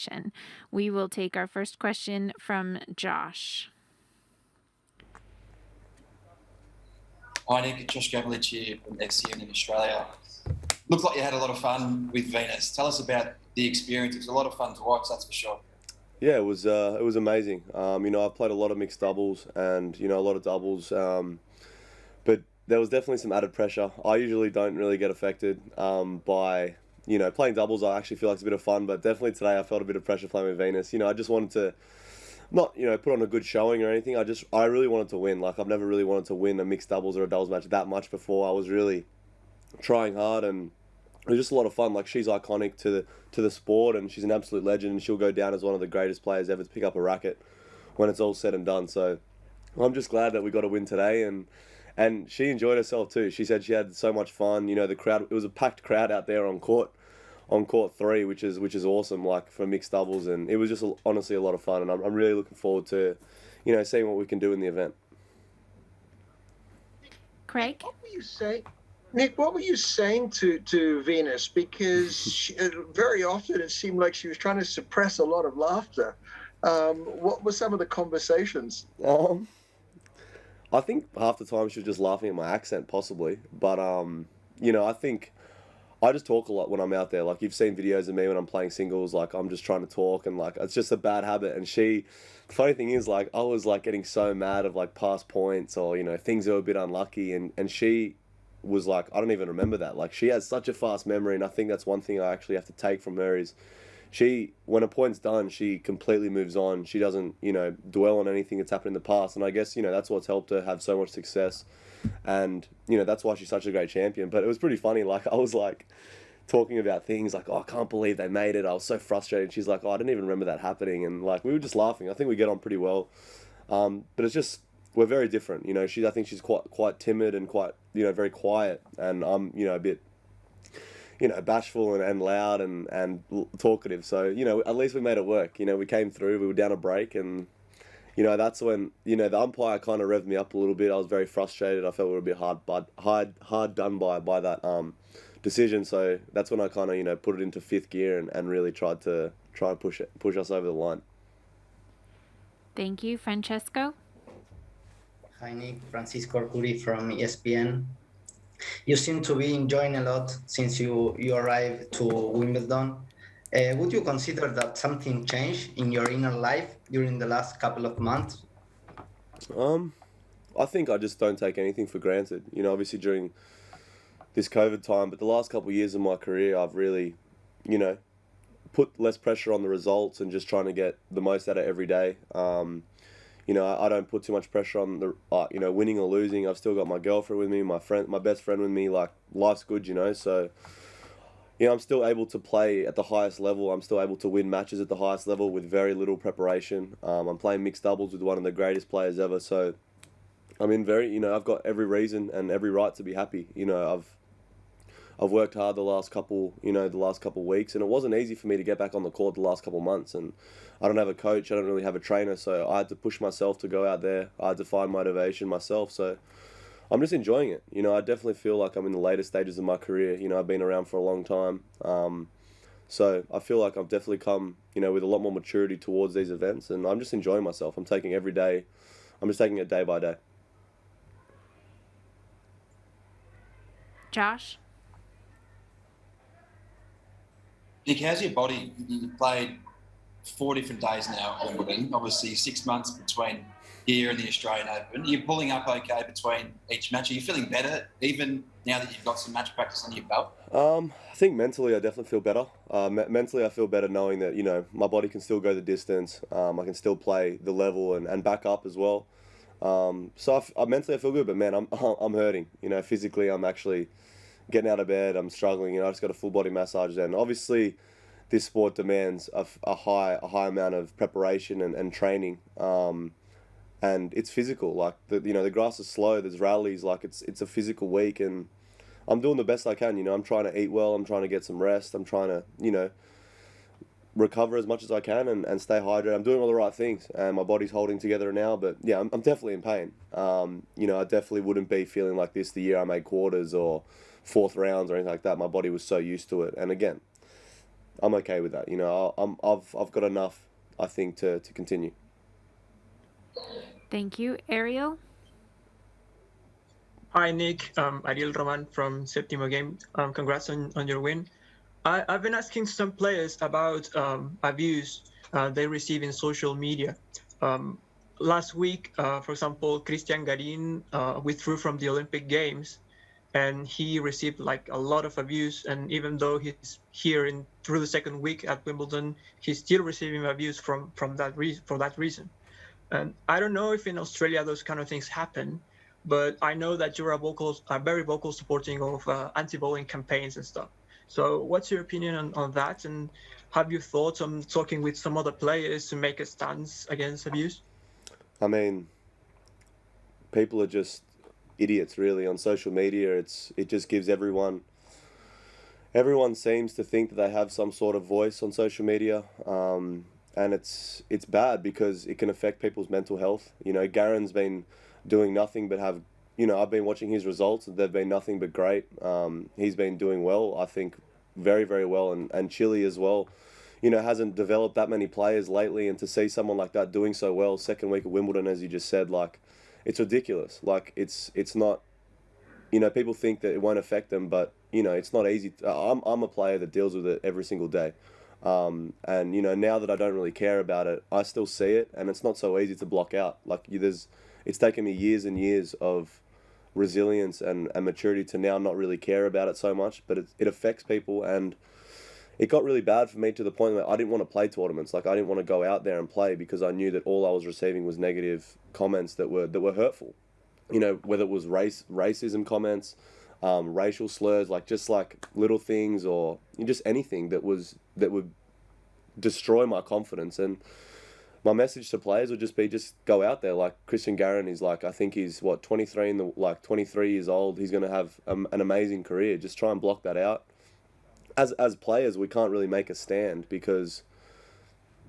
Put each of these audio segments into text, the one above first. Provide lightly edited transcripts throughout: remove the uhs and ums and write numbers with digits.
conversation. We will take our first question from Josh. Hi Nick, Josh Gavlich here from XCN in Australia. Looked like you had a lot of fun with Venus. Tell us about the experience. It was a lot of fun to watch, that's for sure. Yeah, it was amazing. I've played a lot of mixed doubles and a lot of doubles, but there was definitely some added pressure. I usually don't really get affected by playing doubles. I actually feel like it's a bit of fun, but definitely today I felt a bit of pressure playing with Venus. I just wanted to not put on a good showing or anything. I really wanted to win. Like I've never really wanted to win a mixed doubles or a doubles match that much before. I was really trying hard, and it was just a lot of fun. Like she's iconic to the sport, and she's an absolute legend, and she'll go down as one of the greatest players ever to pick up a racket when it's all said and done. So I'm just glad that we got a win today, and she enjoyed herself too. She said she had so much fun. The crowd, it was a packed crowd out there on court 3, which is awesome, like for mixed doubles, and it was just honestly a lot of fun, and I'm really looking forward to seeing what we can do in the event. Craig? What were you saying? Nick, what were you saying to Venus? Because very often it seemed like she was trying to suppress a lot of laughter. What were some of the conversations? I think half the time she was just laughing at my accent, possibly. But, I think I just talk a lot when I'm out there. Like, you've seen videos of me when I'm playing singles. Like, I'm just trying to talk, and, like, it's just a bad habit. And the funny thing is, like, I was, like, getting so mad of, like, past points or, things that were a bit unlucky. And she was like, I don't even remember that. Like, she has such a fast memory, and I think that's one thing I actually have to take from her is when a point's done, she completely moves on. She doesn't, dwell on anything that's happened in the past. And I guess, that's what's helped her have so much success. And, that's why she's such a great champion. But it was pretty funny. Like, I was like talking about things like, oh, I can't believe they made it. I was so frustrated. She's like, oh, I didn't even remember that happening. And like, we were just laughing. I think we get on pretty well. But it's just, we're very different. I think she's quite timid and quite, very quiet. And I'm, a bit, bashful and loud and talkative. So, at least we made it work. We came through, we were down a break, and, that's when, the umpire kind of revved me up a little bit. I was very frustrated. I felt we were a bit hard done by that decision. So that's when I kind of, put it into fifth gear and really tried to push us over the line. Thank you. Francesco? Hi Nick, Francisco Arcuri from ESPN. You seem to be enjoying a lot since you arrived to Wimbledon. Would you consider that something changed in your inner life during the last couple of months? I think I just don't take anything for granted. Obviously during this COVID time, but the last couple of years of my career, I've really, put less pressure on the results and just trying to get the most out of every day. I don't put too much pressure on the, winning or losing. I've still got my girlfriend with me, my best friend with me. Like, life's good, so, I'm still able to play at the highest level. I'm still able to win matches at the highest level with very little preparation. I'm playing mixed doubles with one of the greatest players ever. So, I've got every reason and every right to be happy. I've worked hard the last couple weeks, and it wasn't easy for me to get back on the court the last couple months. And I don't have a coach, I don't really have a trainer, so I had to push myself to go out there. I had to find motivation myself. So I'm just enjoying it. I definitely feel like I'm in the later stages of my career. I've been around for a long time. So I feel like I've definitely come, with a lot more maturity towards these events, and I'm just enjoying myself. I'm just taking it day by day. Josh? Nick, how's your body? You played 4 different days now at Wimbledon, obviously 6 months between here and the Australian Open. You're pulling up okay between each match. Are you feeling better even now that you've got some match practice under your belt? I think mentally I definitely feel better. Mentally I feel better knowing that, my body can still go the distance. I can still play the level and back up as well. So mentally I feel good, but man, I'm hurting. Physically I'm actually getting out of bed. I'm struggling. I just got a full body massage. And obviously, this sport demands a high amount of preparation and training. And it's physical. Like the grass is slow. There's rallies. Like it's a physical week, and I'm doing the best I can. I'm trying to eat well. I'm trying to get some rest. I'm trying to recover as much as I can and stay hydrated. I'm doing all the right things, and my body's holding together now. But yeah, I'm definitely in pain. I definitely wouldn't be feeling like this the year I made quarters or fourth rounds or anything like that. My body was so used to it, and again, I'm okay with that. You know, I've got enough, I think, to continue. Thank you. Ariel? Hi, Nick. Ariel Roman from Septimo Game. Congrats on your win. I've been asking some players about abuse they receive in social media. Last week, for example, Christian Garin withdrew from the Olympic Games, and he received like a lot of abuse. And even though he's here through the second week at Wimbledon, he's still receiving abuse for that reason. And I don't know if in Australia those kind of things happen, but I know that you're a very vocal supporting of anti-bullying campaigns and stuff. So what's your opinion on that? And have you thought on talking with some other players to make a stance against abuse? I mean, people are just idiots, really, on social media. It just gives everyone seems to think that they have some sort of voice on social media, and it's bad because it can affect people's mental health. You know, Garen's been doing nothing but have, you know, I've been watching his results. They've been nothing but great. He's been doing well, I think, very, very well, and Chile as well. You know, hasn't developed that many players lately, and to see someone like that doing so well, second week at Wimbledon, as you just said, like, it's ridiculous. Like, it's not, you know, people think that it won't affect them, but, you know, it's not easy. I'm a player that deals with it every single day. And, you know, now that I don't really care about it, I still see it, and it's not so easy to block out. Like, it's taken me years and years of resilience and maturity to now not really care about it so much, but it affects people, and it got really bad for me to the point that I didn't want to play tournaments. Like, I didn't want to go out there and play because I knew that all I was receiving was negative comments that were hurtful. You know, whether it was racism comments, racial slurs, like just like little things, or just anything that would destroy my confidence. And my message to players would just be, just go out there. Like Christian Garin is like, I think he's 23 23 years old. He's going to have an amazing career. Just try and block that out. As players, we can't really make a stand because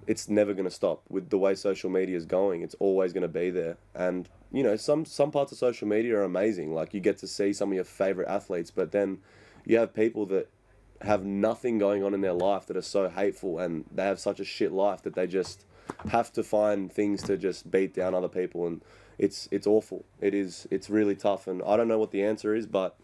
it's never going to stop. With the way social media is going, it's always going to be there. And, you know, some parts of social media are amazing. Like, you get to see some of your favorite athletes, but then you have people that have nothing going on in their life that are so hateful, and they have such a shit life that they just have to find things to just beat down other people. And it's awful. It's really tough. And I don't know what the answer is, but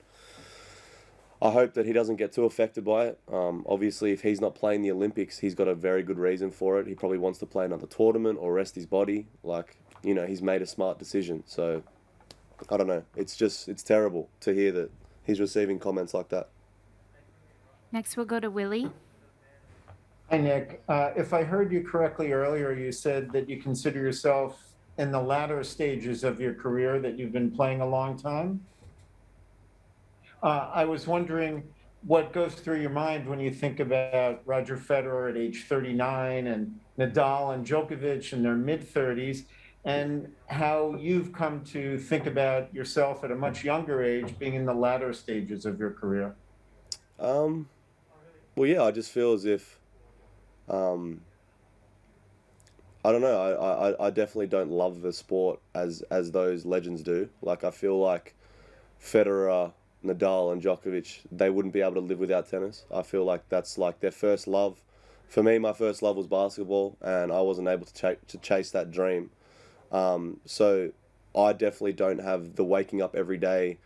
I hope that he doesn't get too affected by it. Obviously, if he's not playing the Olympics, he's got a very good reason for it. He probably wants to play another tournament or rest his body. Like, you know, he's made a smart decision. So, I don't know. It's terrible to hear that he's receiving comments like that. Next, we'll go to Willie. Hi, Nick. If I heard you correctly earlier, you said that you consider yourself in the latter stages of your career, that you've been playing a long time. I was wondering what goes through your mind when you think about Roger Federer at age 39 and Nadal and Djokovic in their mid-30s, and how you've come to think about yourself at a much younger age being in the latter stages of your career. Well, yeah, I just feel as if, I don't know, I definitely don't love the sport as those legends do. Like, I feel like Federer, Nadal and Djokovic, they wouldn't be able to live without tennis. I feel like that's like their first love. For me, my first love was basketball, and I wasn't able to chase that dream. So I definitely don't have the waking up every day,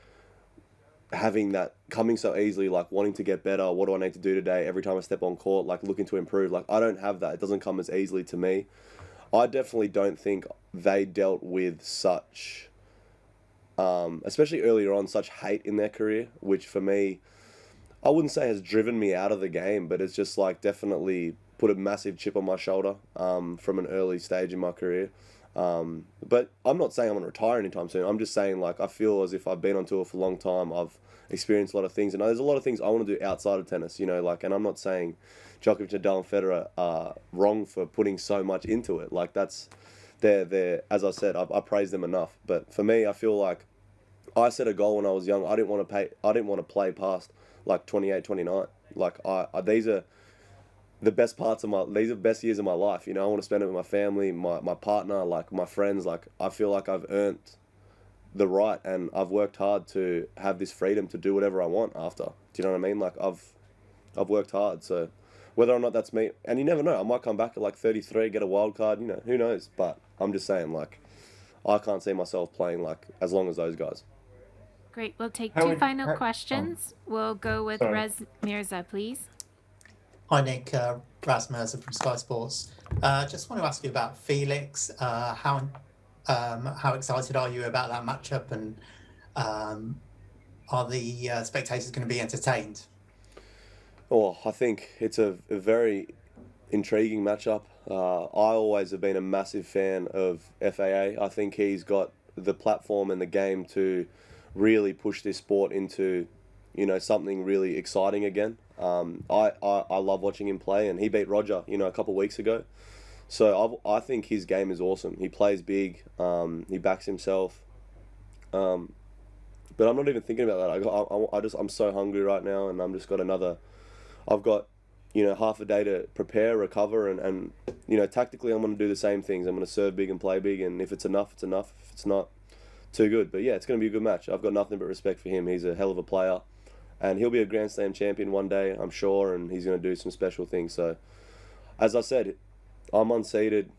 having that coming so easily, like wanting to get better. What do I need to do today? Every time I step on court, like looking to improve. Like, I don't have that. It doesn't come as easily to me. I definitely don't think they dealt with such, especially earlier on, such hate in their career, which for me, I wouldn't say has driven me out of the game, but it's just like definitely put a massive chip on my shoulder from an early stage in my career. But I'm not saying I'm going to retire anytime soon. I'm just saying, like, I feel as if I've been on tour for a long time. I've experienced a lot of things, and there's a lot of things I want to do outside of tennis, you know, like, and I'm not saying Djokovic, Nadal and Federer are wrong for putting so much into it. Like, they're as I said, I praise them enough. But for me, I feel like I set a goal when I was young. I didn't want to play past like 28, 29. Like, these are the best these are the best years of my life. You know, I want to spend it with my family, my partner, like my friends. Like, I feel like I've earned the right, and I've worked hard to have this freedom to do whatever I want after. Do you know what I mean? Like, I've worked hard. So whether or not that's me, and you never know. I might come back at like 33, get a wild card. Who knows? But I'm just saying, like, I can't see myself playing like as long as those guys. Great. We'll take How two would- final how- questions. We'll go with Sorry. Rez Mirza, please. Hi, Nick. Raz Mirza from Sky Sports. Just want to ask you about Felix. How excited are you about that matchup, and are the spectators going to be entertained? Oh, I think it's a very intriguing matchup. I always have been a massive fan of FAA. I think he's got the platform and the game to really push this sport into, something really exciting again. I love watching him play, and he beat Roger, a couple of weeks ago. So I think his game is awesome. He plays big. He backs himself. But I'm not even thinking about that. I'm so hungry right now, and I've got half a day to prepare, recover, and tactically I'm going to do the same things. I'm going to serve big and play big, and if it's enough, it's enough. If it's not, too good. But yeah, it's going to be a good match. I've got nothing but respect for him. He's a hell of a player, and he'll be a Grand Slam champion one day, I'm sure, and he's going to do some special things. So, as I said, I'm unseeded.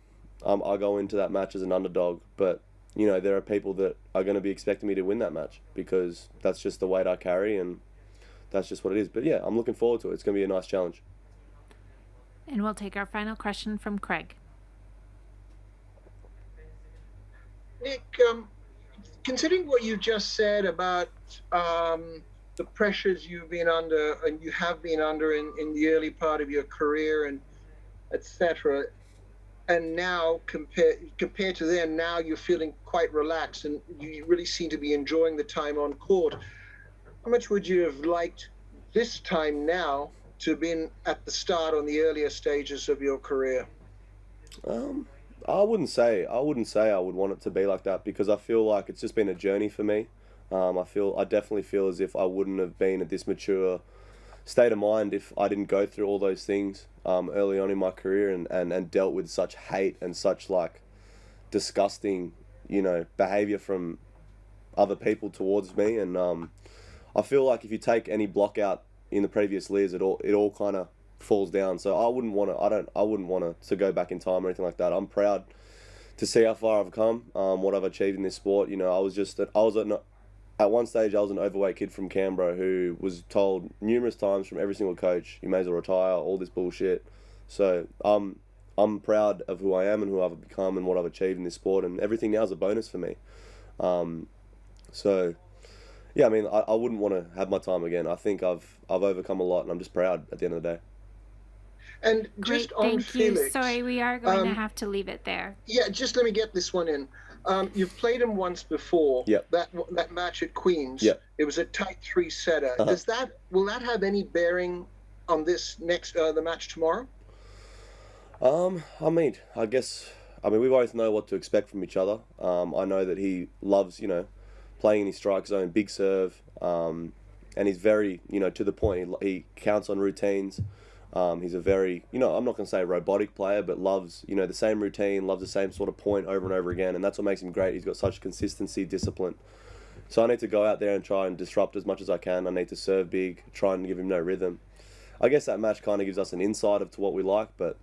I go into that match as an underdog, but there are people that are going to be expecting me to win that match because that's just the weight I carry, and that's just what it is. But yeah, I'm looking forward to it. It's going to be a nice challenge. And we'll take our final question from Craig. Nick, considering what you just said about the pressures you've been under and you have been under in the early part of your career and etc., and now compared to then, now you're feeling quite relaxed and you really seem to be enjoying the time on court. How much would you have liked this time now to have been at the start on the earlier stages of your career? I wouldn't say I would want it to be like that, because I feel like it's just been a journey for me. I definitely feel as if I wouldn't have been at this mature state of mind if I didn't go through all those things early on in my career and dealt with such hate and such like disgusting, behavior from other people towards me. And I feel like if you take any block out in the previous years, it all kind of falls down. So I wouldn't want to go back in time or anything like that. I'm proud to see how far I've come, what I've achieved in this sport. At one stage I was an overweight kid from Canberra who was told numerous times from every single coach, you may as well retire, all this bullshit. So I'm proud of who I am and who I've become and what I've achieved in this sport, and everything now is a bonus for me. So yeah, I mean, I wouldn't want to have my time again. I think I've overcome a lot, and I'm just proud at the end of the day. And Great, just on thank Felix, you. Sorry, we are going to have to leave it there. Yeah, just let me get this one in. You've played him once before. Yep. That match at Queen's. Yep. It was a tight 3-setter. Will that have any bearing on this next the match tomorrow? I mean, we both know what to expect from each other. I know that he loves, playing in his strike zone, big serve, and he's very, to the point. He counts on routines. He's a very, I'm not going to say robotic player, but loves, the same routine, loves the same sort of point over and over again, and that's what makes him great. He's got such consistency, discipline. So I need to go out there and try and disrupt as much as I can. I need to serve big, try and give him no rhythm. I guess that match kind of gives us an insight of to what we like, but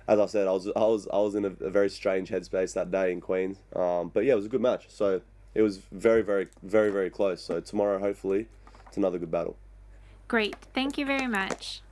as I said, I was in a very strange headspace that day in Queens. But yeah, it was a good match. So it was very, very, very, very close. So tomorrow, hopefully, it's another good battle. Great. Thank you very much.